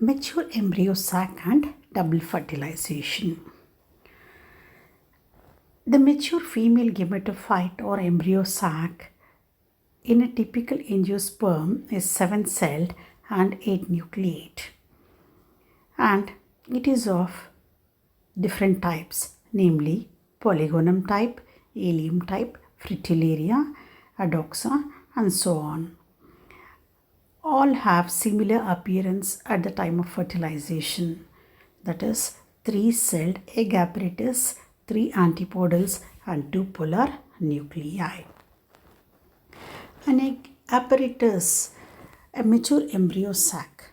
Mature embryo sac and double fertilization. The mature female gametophyte or embryo sac in a typical angiosperm is 7-celled and 8-nucleate, and it is of different types, namely polygonum type, allium type, fritillaria, adoxa, and so on. All have similar appearance at the time of fertilization, that is 3-celled egg apparatus, 3 antipodals and 2 polar nuclei. An egg apparatus, a mature embryo sac,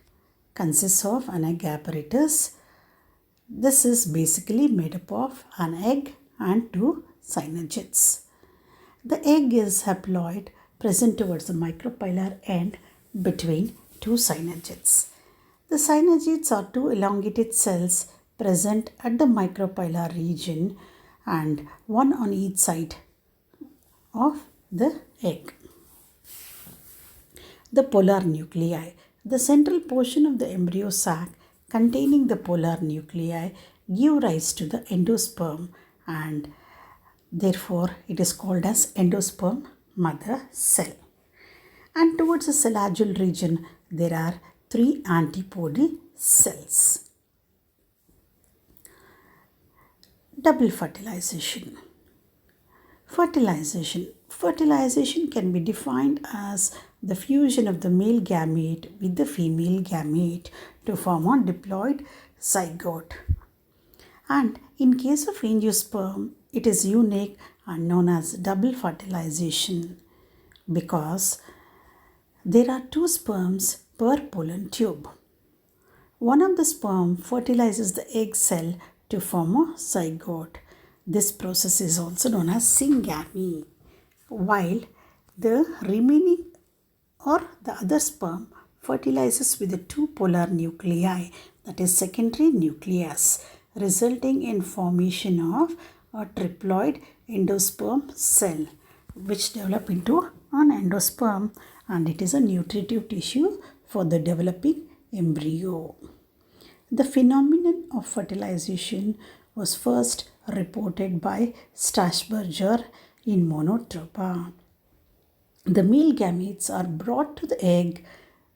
consists of an egg apparatus. This is basically made up of an egg and 2 cynogetes. The egg is haploid, present towards the micropylar end between 2 cynogetes. The cynogetes are 2 elongated cells present at the micropylar region and one on each side of the egg. The polar nuclei. The central portion of the embryo sac containing the polar nuclei give rise to the endosperm, and therefore it is called as endosperm mother cell. And towards the cellagil region there are 3 antipodal cells. Double fertilization. Fertilization can be defined as the fusion of the male gamete with the female gamete to form a diploid zygote. And in case of angiosperm, it is unique and known as double fertilization because there are 2 sperms per pollen tube. One of the sperm fertilizes the egg cell to form a zygote. This process is also known as syngamy, while the remaining or the other sperm fertilizes with the 2 polar nuclei, that is secondary nucleus, resulting in formation of a triploid endosperm cell, which develop into an endosperm, and it is a nutritive tissue for the developing embryo. The phenomenon of fertilization was first reported by Strasburger in Monotropa. The male gametes are brought to the egg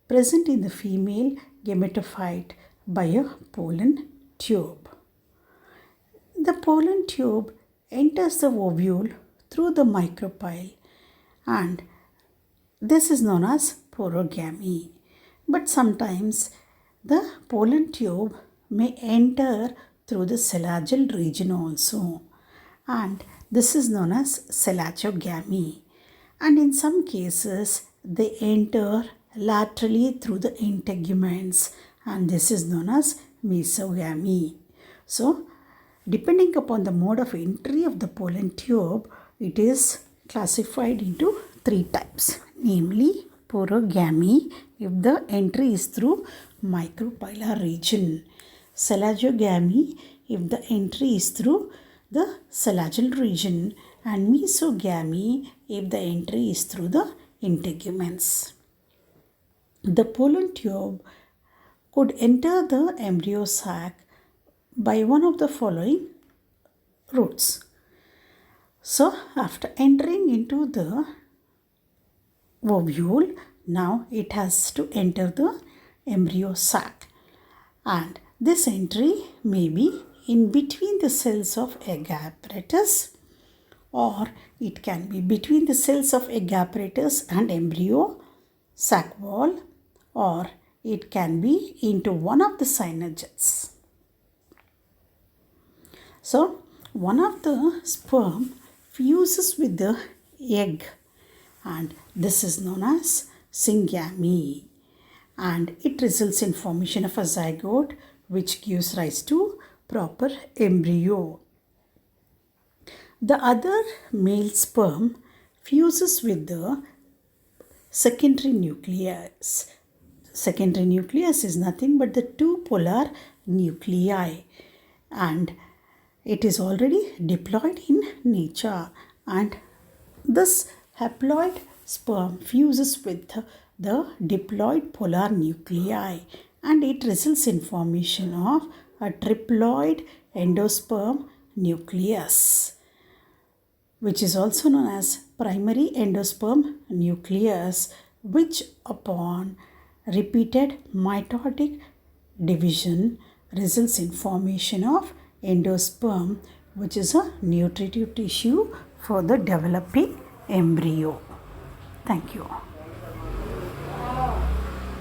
present in the female gametophyte by a pollen tube. The pollen tube enters the ovule through the micropyle, and this is known as porogamy. But sometimes the pollen tube may enter through the cellagil region also, and this is known as cellagogamy. And in some cases they enter laterally through the integuments, and this is known as mesogamy. So depending upon the mode of entry of the pollen tube, it is classified into 3 types, namely porogamy if the entry is through micropylar region, cellagogamy if the entry is through the cellagil region, and mesogamy if the entry is through the integuments. The pollen tube could enter the embryo sac by one of the following routes. So after entering into the ovule, now it has to enter the embryo sac, and this entry may be in between the cells of egg apparatus, or it can be between the cells of egg apparatus and embryo sac wall, or it can be into one of the cynogetes. So one of the sperm fuses with the egg, and this is known as syngamy, and it results in formation of a zygote which gives rise to proper embryo. The other male sperm fuses with the secondary nucleus. Secondary nucleus is nothing but the 2 polar nuclei, and it is already diploid in nature, and this haploid sperm fuses with the diploid polar nuclei, and it results in formation of a triploid endosperm nucleus, which is also known as primary endosperm nucleus, which upon repeated mitotic division results in formation of endosperm, which is a nutritive tissue for the developing embryo. Thank you.